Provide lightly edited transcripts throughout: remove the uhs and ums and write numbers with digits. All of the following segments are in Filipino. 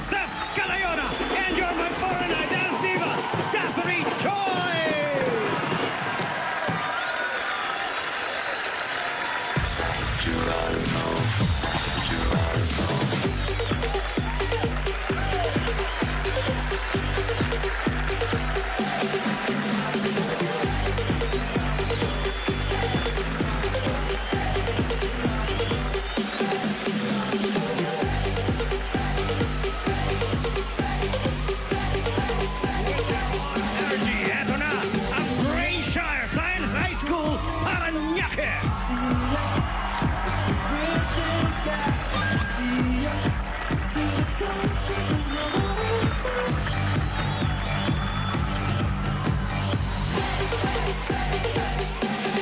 Seth Calayona, and you're my foreign dance diva, Desiree Choi!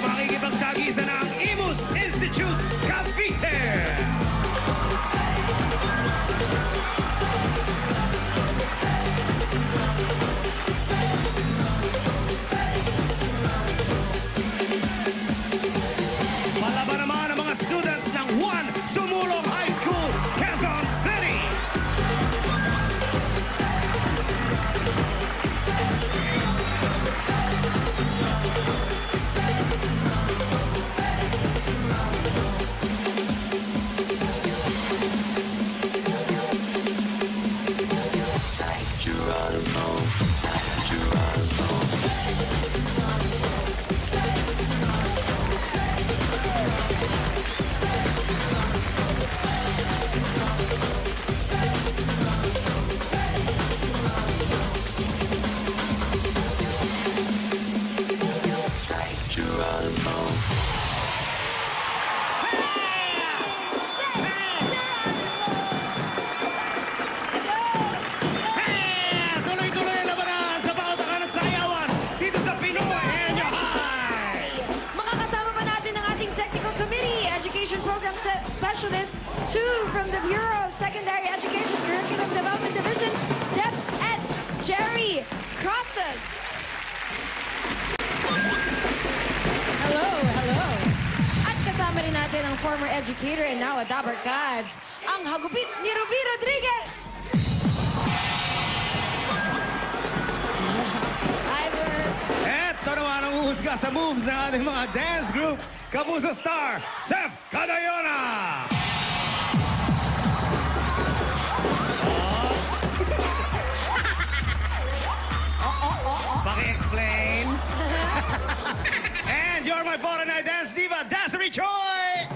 Makikipagtagisa ng Imus Institute Cavite. Palaban naman ang mga students ng Juan Sumulong High School, Quezon City. Program Specialist 2 from the Bureau of Secondary Education Curriculum Development Division, Deb and Jerry Crosses. Hello, hello. At kasama rin natin ang former educator and now a Dabber Gods, ang hagupit ni Ruby Rodriguez. Eto naman ang uhusga sa moves ng ating mga dance group, Kapuso star, Seth Calayona! Paki-explain. And you're my foreign dance diva, Desiree Choi!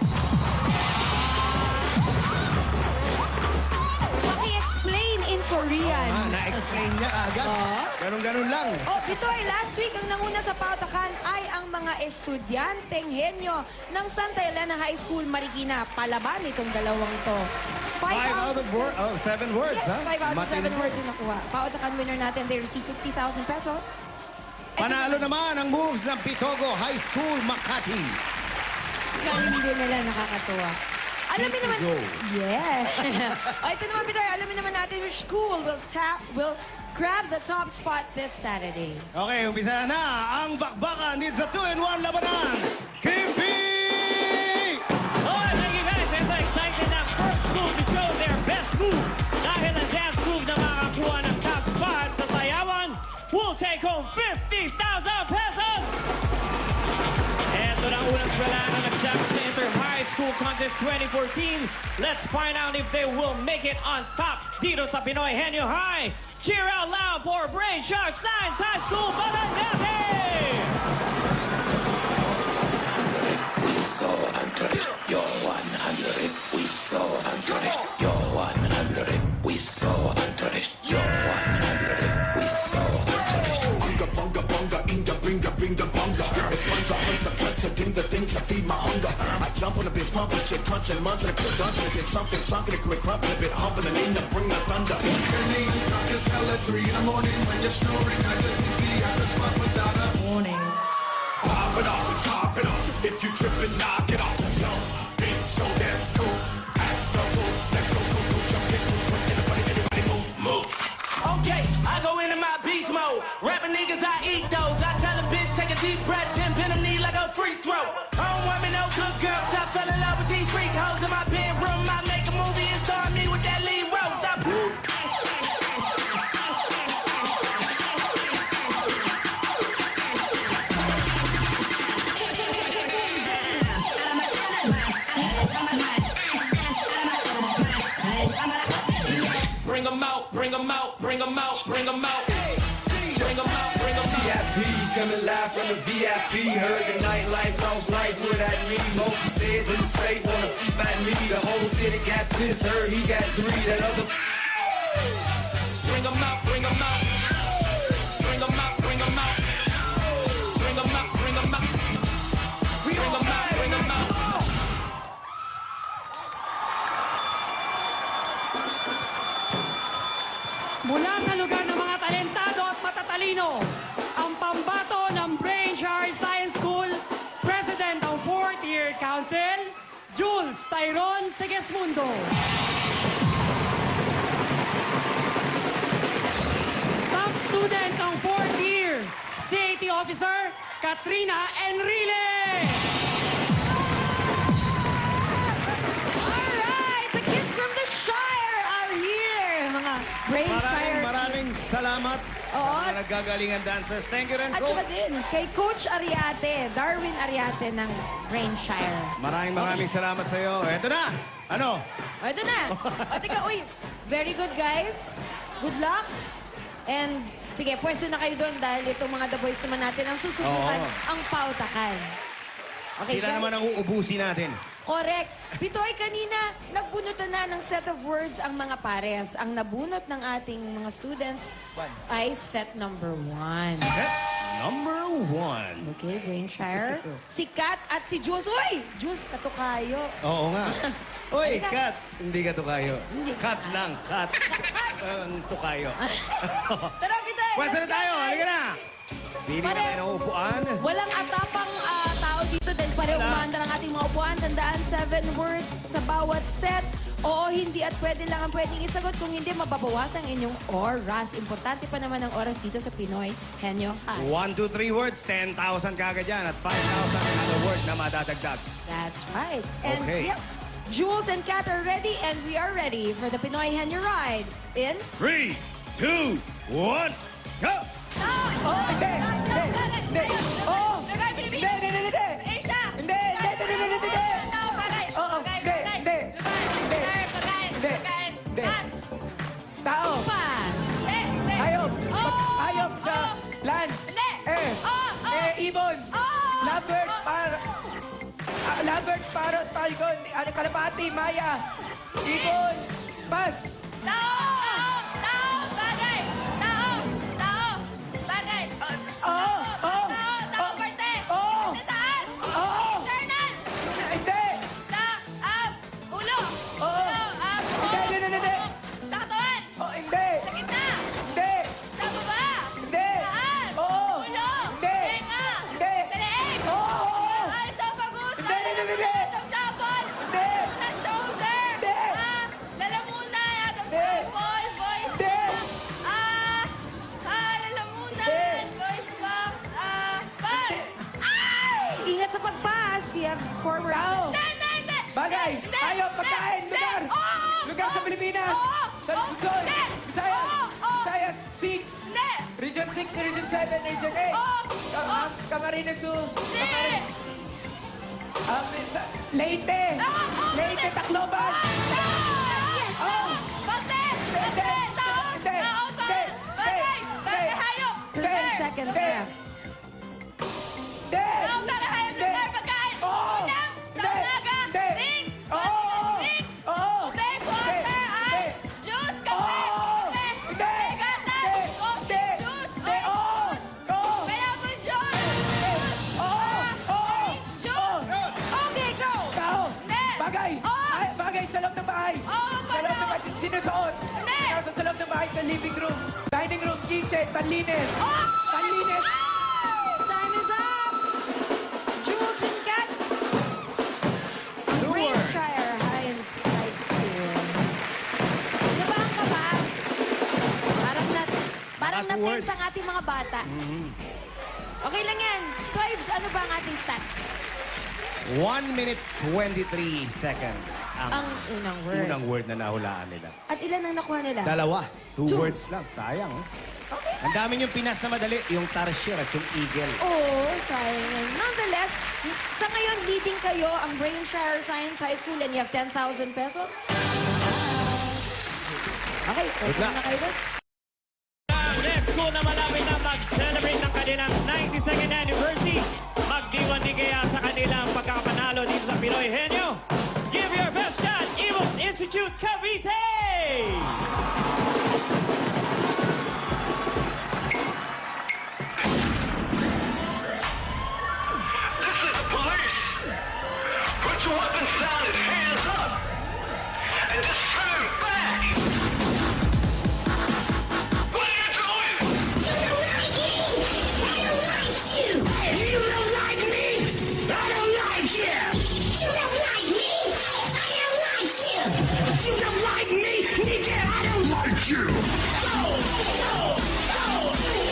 Paki-explain in Korean. Na-explain niya agad. Ganun-ganun lang. Oh, ito ay last week ang nanguna sa pautakan ay ang mga estudyanteng henyo ng Santa Elena High School, Marikina. Palaban itong dalawang to. 5 out of 7 words, yes, ha? 5 out of 7 words yung nakuha. Pautakan winner natin, they received 50,000 pesos. Panalo naman ang moves ng Pitogo High School, Makati. Galing din nila, nakakatuwa. Alamin naman... Yeah. O, ito naman, Pitoy, alamin naman natin which school will grab the top spot this Saturday. Okay, umpisa na ang bakbakan dito sa 2-in-1 labanan. Kimpi! Alright, thank you guys. Ito, excited ang first school to show their best move. Dahil ang dance move na makakuha ng top spot sa sayawan will take home 50,000 pesos! Ito na unang swela na nagsabi sa Inter High School Contest 2014. Let's find out if they will make it on top dito sa Pinoy Henyo High. Cheer out loud for Brain Shark Science High School, Balagate! We saw Antonis, you're 100. We saw Antonis, you're 100. We saw Antonis, you're 100. We saw Antonis. Bunga, bunga, bunga, inga, bringa, bringa, bunga. It's fun to hunt the cuts and ting the things to feed my hunger. I jump on the bitch, pump and shit, punch and munch and put dungeon and get something sunken and quick crumping a bit, humping and in the bring the thunder. Your name's drunk as hell at 3 in the morning when you're snoring. I just need the after spot without a warning. Pop it off, top it off. If you trip it, knock it off. Jump, beat, so damn cool. Act the fool. Let's go, go, go, jump, get loose, swing, everybody move, move. Okay, I go into my beast mode. Rapping niggas, I eat those. I tell a bitch, take a deep breath, then bend a knee like a free throw. I don't want me no good girl, I fell in love with these freak hoes in my bedroom. I make a movie and star me with that lead rose. bring 'em out, bring 'em out, bring 'em out, bring 'em out. Bring 'em out, bring 'em out. VIP, coming live from the VIP. Heard the nightlife, lost life without me. Most feds in the state wanna see by me. The whole city got pissed, heard he got 3. That other. Bring 'em out, bring 'em out. Bring 'em out, bring 'em out. Bring 'em out, bring 'em out. Bring 'em out, bring 'em out. Mula sa lugar ng mga talentado at matatalino, ang pambato ng Brainshire Science School, President ng 4th Year Council, Jules Tyron Sigismundo. Top student ng 4th Year, CAT Officer, Katrina Enrile. Alright, the kids from the Shire are here. Mga Brainshire. Maraming salamat Oo. sa mga nagagalingan dancers. Thank you rin, At Coach. saka din, kay Coach Ariate, Darwin Ariate ng Brainshire. Maraming salamat sa iyo. Eto na. Ano? O, ito na. O, teka, uy. Very good, guys. Good luck. And, sige, pwesto na kayo doon dahil itong mga The Boys naman natin ang susubukan Oo. ang pautakan. Okay, Sila guys? naman ang uubusin natin. Correct. Pitoy, kanina, nagbunutan na ng set of words ang mga pares. Ang nabunot ng ating mga students ay set number 1. Set number 1. Okay, Brainshire. Si Kat at si Jules. Uy! Jules, katukayo. Oo nga. Uy, Halika. Kat. Hindi ka tukayo. Hindi. Kat lang, Kat. Ang tukayo. Tara, Pitoy! Pwesto na let's go, tayo. guys. Halika na. Pili na Pare- kayo ng upuan. Walang atapang tao dito dahil pareho Wala. umaandar ang ating mga upuan. Tandaan, 7 words sa bawat set. Oo, hindi at pwede lang ang pwedeng isagot. Kung hindi, mababawasan ang inyong oras. Importante pa naman ang oras dito sa Pinoy Henyo High. 1, 2, 3 words, 10,000 kagad yan. At 5,000 another word na madadagdag. That's right. And Okay. yes, Jules and Kat are ready and we are ready for the Pinoy Henyo Ride in... 3, 2, 1, go! Tao. Hayop. Hayop sa land. Ibon. Lovebird, lovebird, parrot, falcon, kalapati, maya. Ibon. Pas. Hindi. Hindi. Oh, hindi. Hindi. Hindi. Hindi. Oo. Hindi. Hindi. Oo. Hindi. Hindi. Ingat sa pag-pass. You have 4 words. Tao. Bagay. Hayop. Pagkain. Lugar. Lugar sa Pilipinas. Sa Luzon. Visayas. 6. Region 6, Region 7, Region 8. Camarines Sur. Leyte. Leyte, Tacloban. Oh. Hindi. 30 seconds left. Hindi. Oo. Hindi. Hindi. Oo. Oo. Okay, go! Tao. Bagay. Ay, bagay sa loob ng bahay. Sa loob ng bahay. Sinusuot. Nasa sa loob ng bahay sa living room. Dining room, kitchen, panlinis. Panlinis. Time is up! Jules and Kat. Two words. Brainshire High School. Nabahan ka ba? Parang Two natense words. ang ating mga bata. Okay lang yan. Toibs, ano ba ang ating stats? 1 minute 23 seconds Ang unang word. unang word na nahulaan nila. At ilan ang nakuha nila? 2. 2 Two. words lang. Sayang. Okay. Ang dami yung pinas na madali. Yung tarsier at yung eagle. Oo, sayang yan. Nonetheless, sa ngayon, leading kayo ang Brainshire Science High School and you have 10,000 pesos. Okay, Good luck. na kayo doon. Ang next school na malapit na mag-celebrate ng kanilang 92nd anniversary. Magdiwandi kaya sa kanilang pagkakapanalo dito sa Pinoy Henyo. Give your best shot, Imus Institute Cavite! This is the police. Put your weapons down and hands up. And just turn back. What are you doing? You don't like me. I don't like you. You don't like me. I don't like you. You don't like me, nigga. I don't like you. Go, go, go, go, go.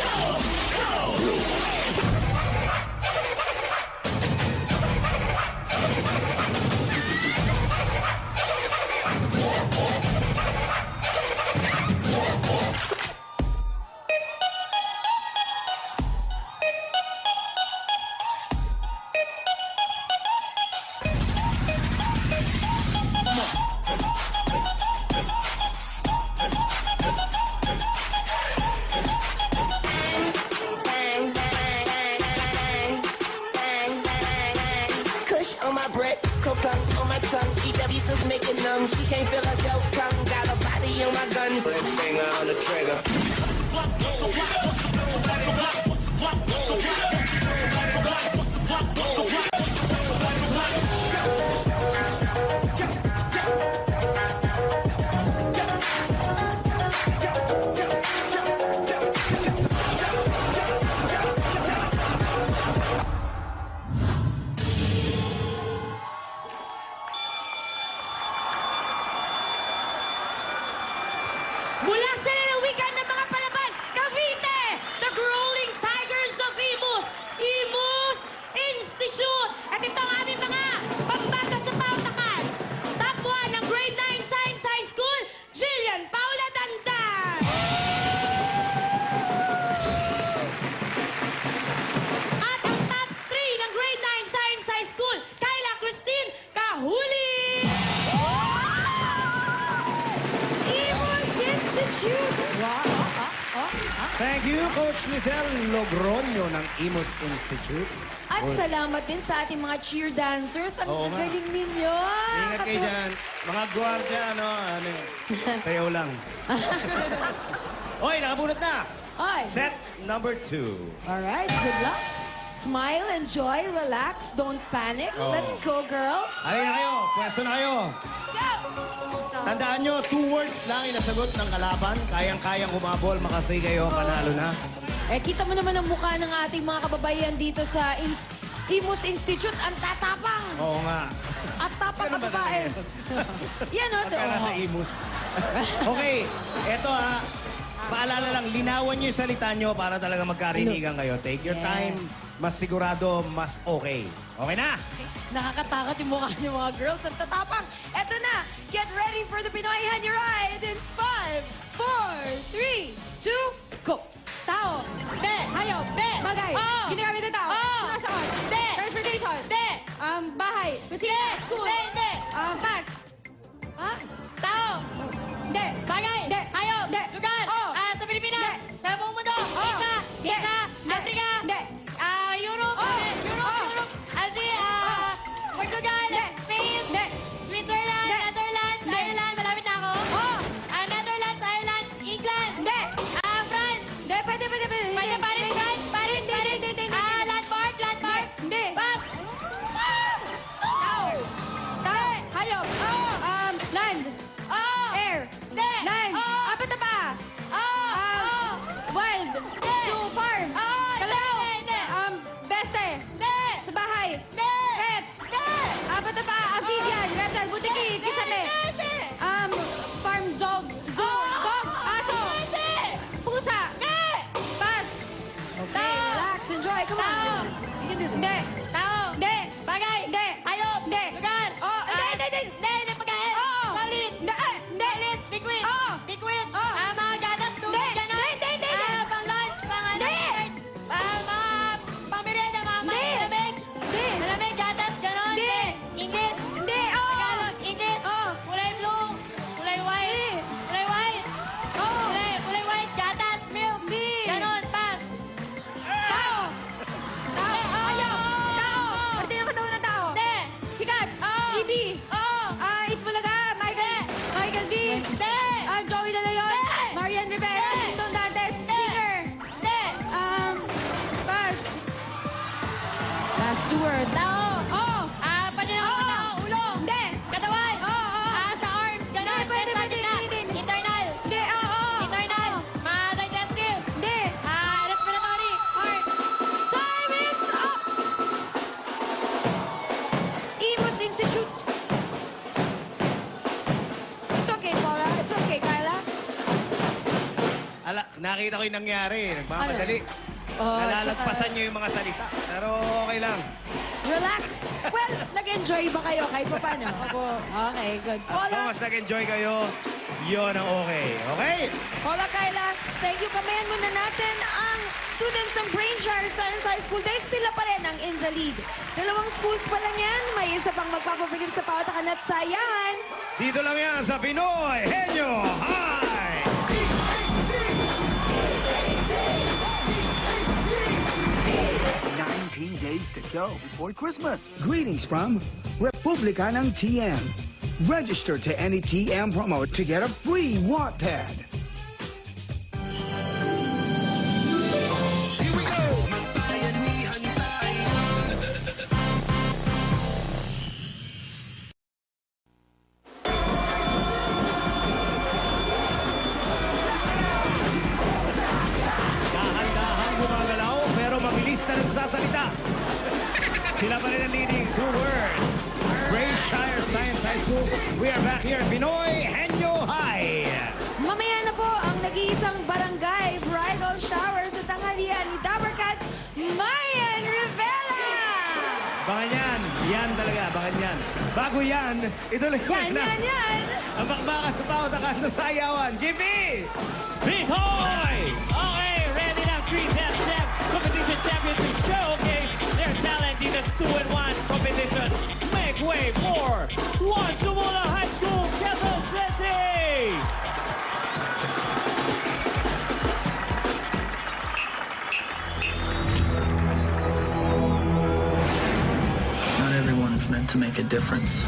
Kush on my bread, cocaine on my tongue. EW soup making numb. She can't feel herself tongue. Got a body on my gun. Ring finger on the trigger. Mula sa lalawigan ng mga palaban, Cavite, the Rolling Tigers of Imus, Imus Institute. At ito ang aming mga pambata sa pautakan. Top 1 ng Grade 9 Science High School, Jillian Paula Dandan. At ang top 3 ng Grade 9 Science High School, Kyla Christine Kahuli. Imus Institute. Wow. Thank you, Coach Lizelle Logroño ng Imus Institute. At salamat din sa ating mga cheer dancers. Ang Oo nga. galing ninyo. Ingat kayo dyan. Mga gwardiya, sayaw lang. Oy, nakabunot na. Oy. Set number 2. Alright, good luck. Smile, enjoy, relax, don't panic. Oh. Let's go, girls. Halika na kayo. Pwesto na kayo. Go! Tandaan nyo, 2 words lang inasagot ng kalaban. Kayang-kayang humabol, makatay kayo, panalo na. Eh, kita mo naman ang mukha ng ating mga kababaihan dito sa Imus Institute. Ang tatapang. Oo nga. At tapang Ganun ba kababae. Yan, o. Pagka nasa Imus. Okay, eto ha. Paalala lang, linawan nyo yung salita nyo para talaga magkarinigan kayo. Take your Yes. time. Mas sigurado, mas okay. Okay na? Nakakatakot yung mukha ng mga girls. Ang tatapang. Eto na. Get ready for the Pinoy Henyo Ride in 5, 4, 3, 2, go. Tao. De. Hayop. De. Bagay. Oo. Ginagamit ng tao. Oo. Sumasakot. De. Transportation. De. Bahay. De. School. De. De. Pass. Pass. Tao. De. Bagay. De. Hayop. De. Lugar. Oo. Sa Pilipinas. Sa buong mundo. Oo. Asia. De. Asia. De. Africa. De. Europe. Oo. Europe. Oo. Europe. Asia. Portugal. De. Spain. De. Switzerland. De. Netherlands. De. Ireland. Malapit na ako. Oh. Netherlands. B. Itbulaga, Michael B. Hindi. Joey Lalayon. Hindi. Marian Rivera. Hindi. Tindong Dantes. Hindi. Singer. Hindi. Pass. Last 2 words. Tao. Oo. Paninaw ng tao. Ulo. Hindi. Katawan. Oo. Sa arms. Ganun. Pwede, Sa pwede, gitna. hindi. Internal. Hindi. Oo. Internal. Digestive. Hindi. Respiratory. Heart. Time is up. Imus Institute. It's okay, Paula. It's okay, Kyla. Nakita ko yung nangyari. Nagmamadali. Oh, Nalalagpasan niyo yung mga salita. Pero okay lang. Relax. Well, nag-enjoy ba kayo kahit pa paano? Okay, good. As long Paula, as nag-enjoy kayo, yun ang okay. Okay? Paula, Kyla, thank you. Kamayan muna natin ang students ng Brainshire Science High School dahil sila pa rin ang in the lead. 2 schools pa lang yan. May isa pang magpapabilib sa pautakan at sayangan. Dito lang yan sa Pinoy Henyo High! 19 days to go before Christmas. Greetings from Republica ng TM. Register to any TM promo to get a free Wattpad. Here we go! Magbayanihan tayo. Dahan-dahan gumagalaw pero mabilis na nagsasalita. Sila pa rin ang leading 2 words. Brainshire Science High School. We are back here in Pinoy Henyo High. Mamaya na po ang nag-iisang barangay bridal shower sa tanghalian ni Dabber Cats, Marian Rivera! Bakan yan. Yan talaga. Bakan yan. Bago yan, ito lang Yan! ang bakbakan sa pautakan sa sayawan. Give me! Pinoy! Okay, ready na 3 step competition championship showcase their talent in this 2-in-1 competition. Make way for Juan Sumula High School, Quezon City! Not everyone is meant to make a difference.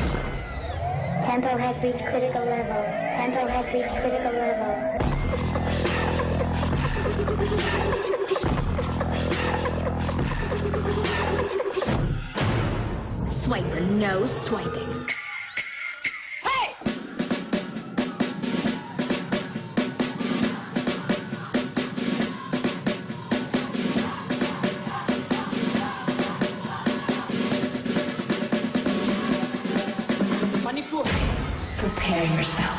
Tempo has reached critical level. Tempo has reached critical level. Swiper, no swiping. Hey! Prepare yourself.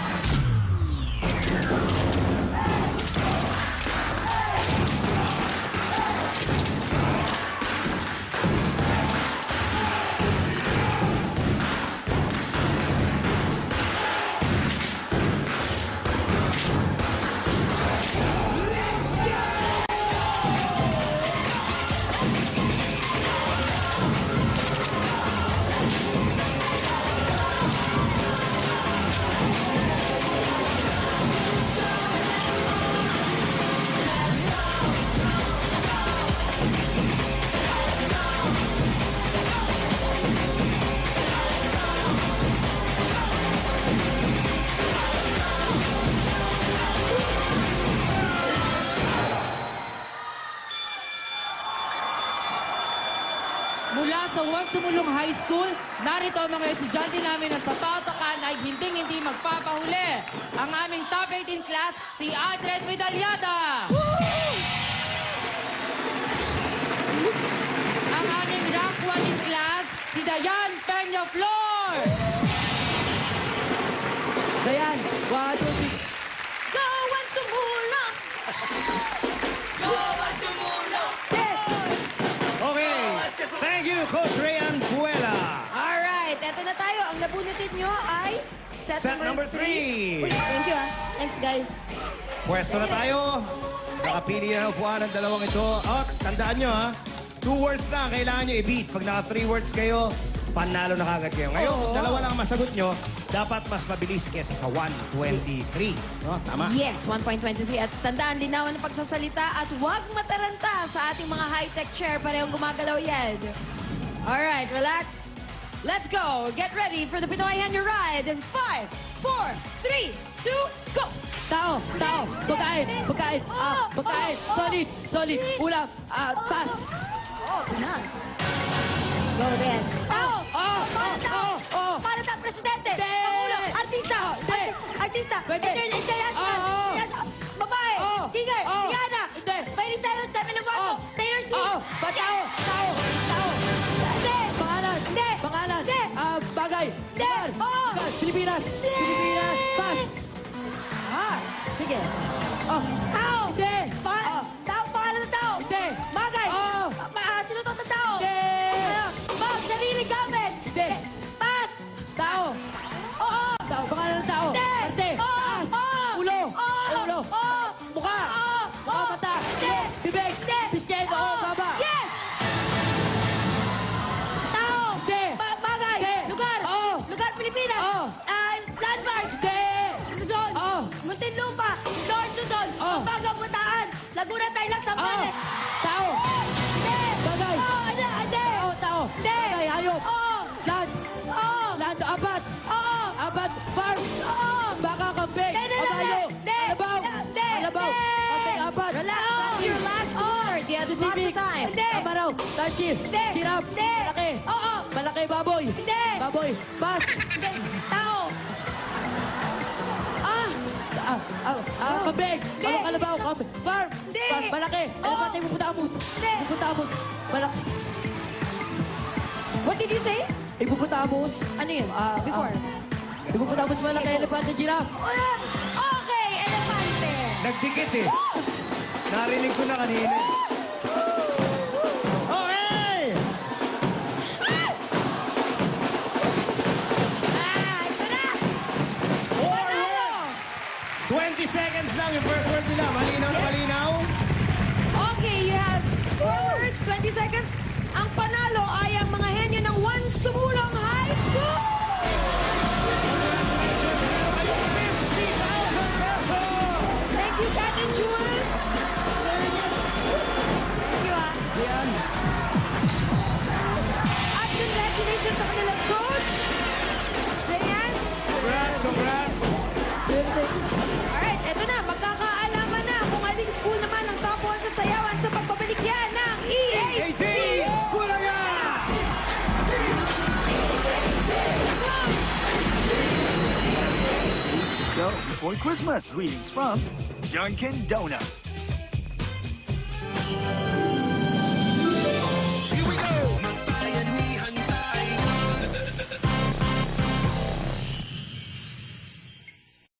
Mula sa Juan Sumulong High School, narito ang mga estudyante namin na sa pautakan ay hindi magpapahuli. Ang aming top 18 class, si Adred Medalyada. Ang aming rank 1 in class, si Dayan Peña Flor. Dayan, 1, 2, 3. Go, Juan Sumulong! Go, Juan Sumulong! Okay. Thank you, Coach Rayan Puela. Alright, eto na tayo. Ang nabunutin nyo ay set number 3. Uy, thank you Thanks, guys. Pwesto na tayo. Nakapili na ng upuan ng dalawang ito. Oh, tandaan nyo ha. 2 words lang kailangan nyo i-beat. Pag naka 3 words kayo, panalo na kagad kayo. Ngayon, kung dalawa lang ang masagot nyo, dapat mas mabilis kesa sa 1:23. No, tama? Yes, 1.23. At tandaan, linawan ng pagsasalita at huwag mataranta sa ating mga high-tech chair. Parehong gumagalaw yan. Alright, relax. Let's go. Get ready for the Pinoy Henyo Ride in 5, 4, 3, 2, go. Tao, pagkain, pagkain, pagkain, solid, ulam, pass. Nice. Go then. Tao! Para sa presidente! Pangulo! Artista! Artista! Babae! Singer! Rihanna! Miley Cyrus! Demi Lovato! Taylor Swift! Tao. Hindi! Pangalan. Bagay. Lugar. Pilipinas. Pass. Sige. Tao! Hindi. Tao! Pangalan ng tao! Hindi. Bagay! Sino to sa tao? Hindi. Bag! Sarili gamit! Hindi. Pass! Tao. Oo! Tao. Pangalan ng tao. Hindi! Arte. Oo! Taas. Ulo. Ulo. Oo! Mukha. Oo! Mata. Hindi! Bibig. Hindi! Biscuit. Baba. Yes! Tao! Hindi. Bagay! Hindi. Lugar! Oo. Lugar Pilipinas! Oo. Landmark! Hindi. Luzon! Oo. Muntinlupa! North Luzon! Oo. Pampanga, Bataan! Laguna, Thailand, Sambales! Tao. Hindi! Bagay. Oo! Hindi! Tao. Hindi! Bagay. Hayop. Oo! Land. Oo! Land. Abat. Oo! Abat. Farm. Oo! Baka kambing. Hindi! Kabayo. Hindi! Alabaw. Hindi! Alabaw. Kambing. Abat. Relax. That's your last word. You have lots of Specific. time. Hindi! Kamaraw. Tanshi. Hindi! Sirap. Hindi! Malaki. Oo! Malaki baboy. Hindi! Baboy. Pass. Hindi! Tao! Kambing. Hindi. Kalabaw. Farm. Hindi. Farm. Malaki. Oo. Elefante. Hippopotamus. Hindi. Hippopotamus. Malaki. What did you say? Hippopotamus. Ano yun? Before. Hippopotamus. Malaki. Elefante. Giraffe. Okay, elefante. Nagdikit eh. Narinig ko na kanina. Okay! Ito na. 4 words! 20 seconds lang yung first word nila. Malinaw na malinaw. Okay, you have 4 words, 20 seconds. Ang panalo ay ang mga henyo ng One Sumulong High School! Thank you, Kat and Jules. Thank you, At congratulations sa kanilang coach, Rayan. Congrats! Alright, eto na. Magkakaalaman na kung aling school naman ang top 1 sa sayawan sa pagbabalik yan ng EAT! Bulaga! Go before Christmas. Greetings from Dunkin' Donuts.